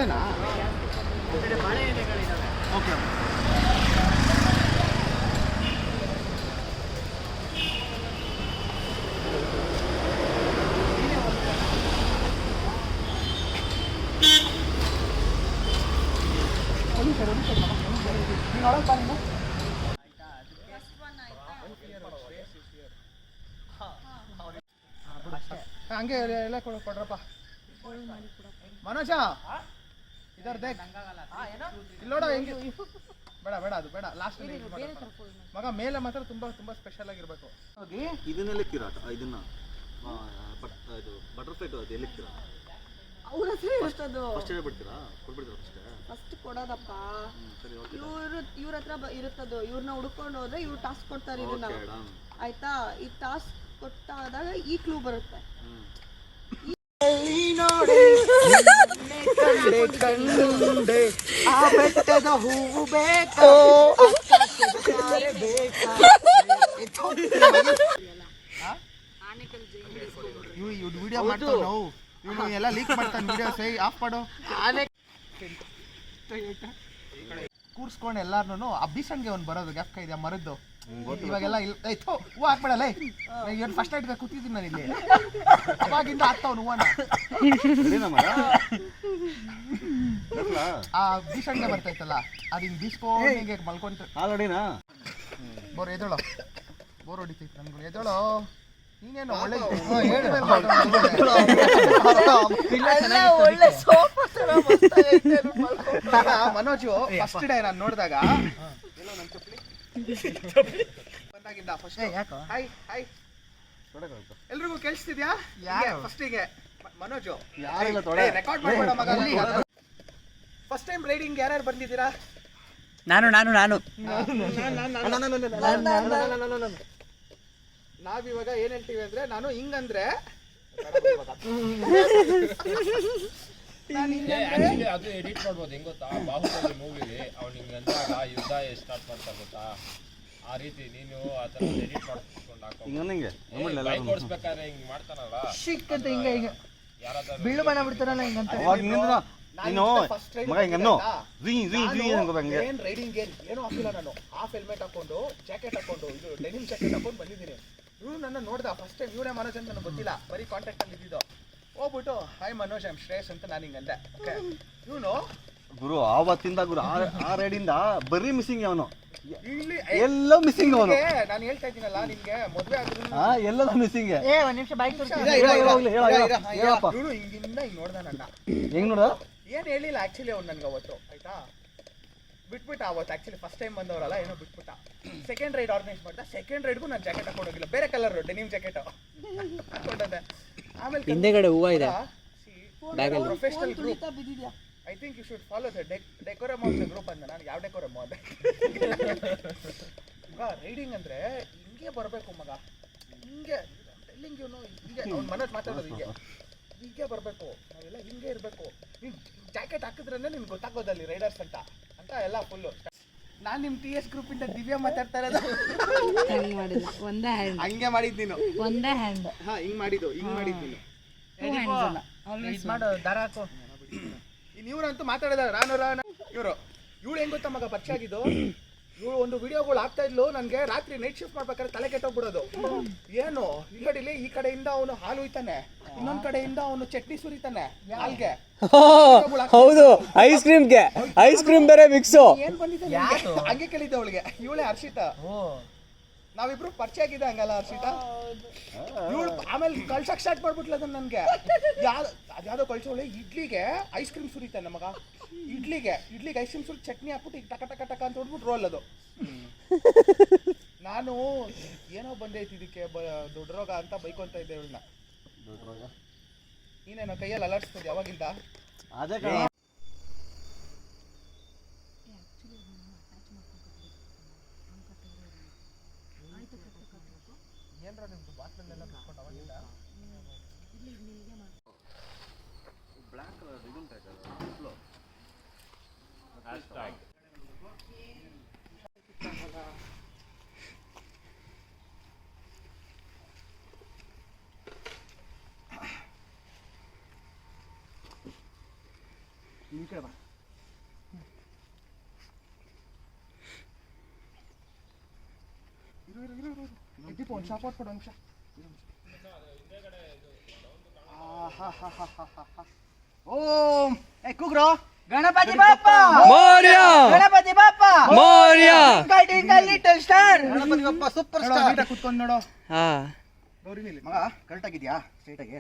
ಬಾಳೆನಾ? ಬಾಳೆ ಎಲೆಗಳಿದ್ದಾವೆ. ಓಕೆ. ಹಂಗೆ ಎಲ್ಲ ಕೊಡ್ರಪ್ಪ. ಮನೋಜ ಇದರ್ ದೇಖ್ ಇಲ್ಲಿ ನೋಡೋ ಹೆಂಗೆ. ಬೇಡ ಬೇಡ ಅದು ಬೇಡ, ಲಾಸ್ಟ್ ಮಗ ಮೇಲೆ ಮಾತ್ರ ತುಂಬಾ ತುಂಬಾ ಸ್ಪೆಷಲ್ ಆಗಿರ್ಬೇಕು. ಇದನ್ನೆಲ್ಲ ಕಿರಾಟ ಇದನ್ನ ಇದು ಬಟರ್ಫ್ಲೈ ಅದು ಎಲ್ಲ ಕಿರಾಟ ಅವ್ರ ಹತ್ರ ಇರುತ್ತದು. ಫಸ್ಟ್ ಹೇಳ್ಬಿಡ್ತೀರಾ? ಕೊಟ್ಬಿಡ್ತೀರಾ ಫಸ್ಟ್ ಕೊಡೋದಪ್ಪ. ಇವ್ರ ಹತ್ರ ಇರುತ್ತದು. ಇವ್ರನ್ನ ಹುಡ್ಕೊಂಡು ಹೋದ್ರೆ ಇವ್ರು ಟಾಸ್ಕ್ ಕೊಡ್ತಾರೆ ಇದನ್ನ, ಆಯ್ತಾ? ಈ ಟಾಸ್ಕ್ ಕೊಟ್ಟಾದಾಗ ಈ ಕ್ಲೂ ಬರುತ್ತೆ. ಕಂಡೆ ಆ ಬೆಟ್ಟದ ಹೂವು ಬೇಕು. ವಿಡಿಯೋ ಮಾಡ್ತಾವ ನಾವು, ಇವನು ಎಲ್ಲ ಲೀಕ್ ಮಾಡ್ತಾನೆ ವಿಡಿಯೋ. ಸೈ ಆಫ್ ಮಾಡು. ಕೂರ್ಸ್ಕೊಂಡು ಎಲ್ಲಾರ್ನು ಅಬ್ಬಿಸಂಗೆ ಅವ್ನು ಬರೋದು ಗ್ಯಾಪ್ ಇದೆ ಮರದ್ದು. ಇವಾಗೆಲ್ಲ ಹೂ ಹಾಕ್ಬೇಡಲ್ಲ. ಇವನು ಫಸ್ಟ್ ನೈಟ್ಗೆ ಕೂತಿದ್ದೀನಿ ನಾನು ಇಲ್ಲಿ, ಅವಾಗಿಂದ ಆಗ್ತಾವನು ಹೂವನ. ಆ ಬೀಸಂಗೆ ಬರ್ತೈತಲ್ಲ, ಅದು ಹಿಂಗೆ ಬೀಸ್ಕೊಂಡು ಹಿಂಗೆ ಮಲ್ಕೊಂತ ಆಲ್ರೆಡಿನಾ ಬೋರ್ ಎದೋಳು, ಬೋರ್ ಹೊಡಿತೈತಿ ನನ್ಗಳು. ಎದೋಳು ನೀನೇನು ಒಳ್ಳೆ ಮನೋಜು ಫಸ್ಟ್ ಡೇ ನಾನು ನೋಡಿದಾಗ ಬಂದಾಗಿಂದ ಫಸ್ಟ್ ಹಾಯ್ ಹಾಯ್ ಎಲ್ರಿಗೂ ಕೇಳಿಸ್ತಿದ್ಯಾ? ಫಸ್ಟಿಗೆ ಮನೋಜು ರೆಕಾರ್ಡ್ ಮಾಡ್ಬೇಡ ಮಗ. ಫಸ್ಟ್ ಟೈಮ್ ರೈಡಿಂಗ್ ಯಾರ್ಯಾರು ಬಂದಿದ್ದೀರಾ? ನಾನು ನಾವಿವಾಗ ಏನ್ ಹೇಳ್ತೀವಿ ಅಂದ್ರೆ, ನಾನು ಹಿಂಗಂದ್ರೆ ಅದು ಎಡಿಟ್ ಮಾಡ್ಬೋದು. ಹೆಂಗ್ ಗೊತ್ತಾ, ಬಾಹುಬಲಿ ಮೂವಿಲಿ ಅವ್ನು ಹಿಂಗಂದಾಗ ಯುದ್ಧ ಸ್ಟಾರ್ಟ್ ಮಾಡ್ತಾ ಗೊತ್ತಾ, ಆ ರೀತಿ ನೀನು ಆ ಥರ ಎಡಿಟ್ ಮಾಡ್ಕೊಂಡು ಹಾಕೋ. ಬೈಕ್ ಓಡಿಸ್ಬೇಕಾದ್ರೆ ಹಿಂಗ್ ಮಾಡ್ತಾನಲ್ಲ, ಸಿಕ್ಕಂತ ಹಿಂಗ ಹಿಂಗ ಬೀಳು ಬಣ್ಣ ಬಿಡ್ತಾರಲ್ಲ ಹಿಂಗಂತ. ಏನ್ ರೈಡಿಂಗ್ ಏನೋ ಹಾಕಿಲ್ಲ ನಾನು. ಹಾಫ್ ಹೆಲ್ಮೆಟ್ ಹಾಕೊಂಡು ಜಾಕೆಟ್ ಹಾಕೊಂಡು ಇದು ಡೆನಿಮ್ ಜಾಕೆಟ್ ಹಾಕೊಂಡು ಬಂದಿದ್ದೀನಿ. ಇವ್ರು ನನ್ನ ನೋಡ್ದ ಫಸ್ಟ್ ಟೈಮ್. ಇವನೇ ಮನೋಜ್ ಅಂತ ನನಗೆ ಗೊತ್ತಿಲ್ಲ, ಬರೀ ಕಾಂಟ್ಯಾಕ್ಟ್ ಅಲ್ಲಿ ಇದ್ದಿದ್ದು. ಹೋಗ್ಬಿಟ್ಟು ಹಾಯ್ ಮನೋಜ್ ಐಮ್ ಶ್ರೇಯಸ್ ಅಂತ ನಾನು ಹಿಂಗಂದೆ. ಓಕೆ ಇವನು ಗುರು ಆವತ್ತಿಂದ ಗುರು ಆ ರೈಡಿಂದ ಬರೀ ಮಿಸ್ಸಿಂಗ್ ಅವನು, ಇಲ್ಲಿ ಎಲ್ಲ ಮಿಸ್ಸಿಂಗ್ ಅವನು. ನಾನು ಹೇಳ್ತಾ ಇದ್ದೀನಲ್ಲ ನಿಮ್ಗೆ, ಮದ್ವೆ ಆದ್ರೂ ಎಲ್ಲದ ಮಿಸ್ಸಿಂಗ್. ಒಂದ್ ನಿಮಿಷ ಬೈಕ್ ಇವನು ಹಿಂಗಿಂದ ಹಿಂಗ್ ನೋಡ್ದ ನನ್ನ. ಹೆಂಗ್ ನೋಡ ಏನ್ ಹೇಳಿಲ್ಲ ಆಕ್ಚುಲಿ ಅವ್ನು ನನ್ಗೆ ಅವತ್ತು, ಆಯ್ತಾ? ಬಿಟ್ಬಿಟ್ಟ ಅವತ್ತು. ಆಕ್ಚುಲಿ ಫಸ್ಟ್ ಟೈಮ್ ಬಂದವರಲ್ಲ ಏನೋ ಬಿಟ್ಬಿಟ್ಟ. ಸೆಕೆಂಡ್ ರೈಡ್ ಆರ್ಗನೈಸ್ ಮಾಡ್ದ. ಸೆಕೆಂಡ್ ರೈಡ್ಗೂ ನಾನು ಜಾಕೆಟ್ ಹಾಕೊಂಡೋಗಿಲ್ಲ, ಬೇರೆ ಕಲರ್ ಡೆನಿಮ್ ಜಾಕೆಟ್ ಹಾಕೊಂಡೆ. ಆಮೇಲೆ ಹಿಂದೆಗಡೆ ಹೂವ ಇದೆ professional group. I think you should follow the decorum of the group ಅಂದ. ನಾನು ಯಾವ ಡೆಕೋರಮ್ ಅದೇ ಮಗ. ರೈಡಿಂಗ್ ಅಂದ್ರೆ ಹಿಂಗೆ ಬರಬೇಕು ಮಗ, ಹಿಂಗೆ ಟೆಲ್ಲಿಂಗ್ ಇವನು ಹಿಂಗೆ. ಅವ್ನು ಮನೋಜ್ ಮಾತಾಡೋದು ಹಿಂಗೆ ಹೀಗೆ ಬರಬೇಕು, ನಾವೆಲ್ಲ ಹಿಂಗೆ ಇರಬೇಕು. ನೀನು ಜಾಕೆಟ್ ಹಾಕಿದ್ರೆ ನಿನ್ಗೆ ಗೊತ್ತಾಗೋದಲ್ಲಿ ರೈಡರ್ಸ್ ಅಂತ ಅಂತ ಎಲ್ಲ ಫುಲ್ಲು. ನಾನು ನಿಮ್ಮ TS ಗ್ರೂಪ್ ಇಂದ ದಿವ್ಯಾ ಮಾತಾಡ್ತಾ ಇರೋದು. ಒಂದೇ ಹ್ಯಾಂಡ್ ಹಂಗೆ ಮಾಡಿದ್ ನೀನು, ಒಂದೇ ಹ್ಯಾಂಡ್. ಹಾ ಹಿಂಗ್ ಮಾಡಿದ್ದು, ಹಿಂಗ್ ಮಾಡಿದ್ ನೀನು. ಮಾಡು, ದಾರ ಹಾಕು. ಇವ್ರಂತೂ ಮಾತಾಡಿದ ರಾನು ಇವರು. ಇವಳು ಹೆಂಗ್ ಗೊತ್ತಾ ಮಗ ಪರಿಚಯ ಆಗಿದ್ದು? ಇವಳು ಒಂದು ವಿಡಿಯೋಗಳು ಆಗ್ತಾ ಇದ್ಲು ನನಗೆ. ರಾತ್ರಿ ನೈಟ್ ಶಿಫ್ಟ್ ಮಾಡ್ಬೇಕಾದ್ರೆ ತಲೆ ಕೆಟ್ಟೋಗ್ಬಿಡೋದು. ಏನು ಇಲ್ಲಡಿಲಿ, ಈ ಕಡೆಯಿಂದ ಅವನು ಹಾಲು ಹುಯ್ತಾನೆ, ಇನ್ನೊಂದ್ ಕಡೆಯಿಂದ ಅವನು ಚಟ್ನಿ ಸುರಿತಾನೆ ಹಾಲ್ಗೆ. ಹೌದು, ಐಸ್ ಕ್ರೀಮ್ ಬೇರೆ ಮಿಕ್ಸು. ಏನ್ ಬಂದಿದೆ ಹಂಗೆ ಕೇಳಿದ್ದೆ ಅವಳಿಗೆ. ಇವಳೇ ಹರ್ಷಿತಾ, ನಾವಿಬ್ರು ಪರಿಚಯ ಆಗಿದೆ ಹಂಗಲ್ಲ ಹರ್ಷಿತಾ? ಇವಳು ಆಮೇಲೆ ಕಳ್ಸಕ್ ಸ್ಟಾರ್ಟ್ ಮಾಡ್ಬಿಟ್ಲ ಅದನ್ನ ನನ್ಗೆ. ಅದ್ಯಾವುದೋ ಕಳ್ಸೋಳೆ ಇಡ್ಲಿಗೆ ಐಸ್ ಕ್ರೀಮ್ ಸುರಿತಾನೆ ಮಗ. ಇಡ್ಲಿಗೆ ಐಸ್ ಕ್ರೀಮ್ ಸುರಿ ಚಟ್ನಿ ಹಾಕ್ಬಿಟ್ಟು ಈಗ ಟಕ ಟಕ ಟಕ ಅಂತ ಹೊಡ್ಬಿಟ್ಟು ರೋಲ್ ಅದು. ನಾನು ಏನೋ ಬಂದೈತಿ ಇದಕ್ಕೆ ದೊಡ್ಡ ರೋಗ ಅಂತ ಬೈಕೊಂತ ಇದ್ದೆ ಇವಳನ್ನ. ನೀನೇನೋ ಕೈಯಲ್ಲಿ ಅಲರ್ಟ್ಸ್ಬೋದು ಯಾವಾಗಿಂದ? ಅದೇ ಏನ್ರ ನಿಮ್ದು ಬಾಟ್ಲಲ್ಲೆಲ್ಲ ಬಿಟ್ಕೊಂಡು ಅವಾಗಿಂದ ಬ್ಲ್ಯಾಕ್ ಕಲರ್ ಇದು ಈ ಕಡೆ ಬಾ. ದೀಪ ಒಂದು ಶಾಪ್ ಕೊಡು ಒಂದು ನಿಮಿಷ. ಓಂ ಏ ಕೂಗ್ರೋ ಗಣಪತಿ ಬಾಪ್ಪ ಮೋರ್ಯ, ಗಣಪತಿ ಬಾಪ್ಪ ಮೋರ್ಯ, ಲಿಟಲ್ ಸ್ಟಾರ್, ಗಣಪತಿ ಬಪ್ಪ ಸೂಪರ್ ನೋಡೋ ಸ್ಟಾರ್. ನೀಟಾಗಿ ಕುತ್ಕೊಂಡು ನೋಡೋ. ಹಾ ಗೌರಿ ನಿಲ್ಲಿ ಮಗ ಕರೆಕ್ಟ್ ಆಗಿದ್ಯಾ ಸ್ಟ್ರೈಟ್ ಆಗಿ?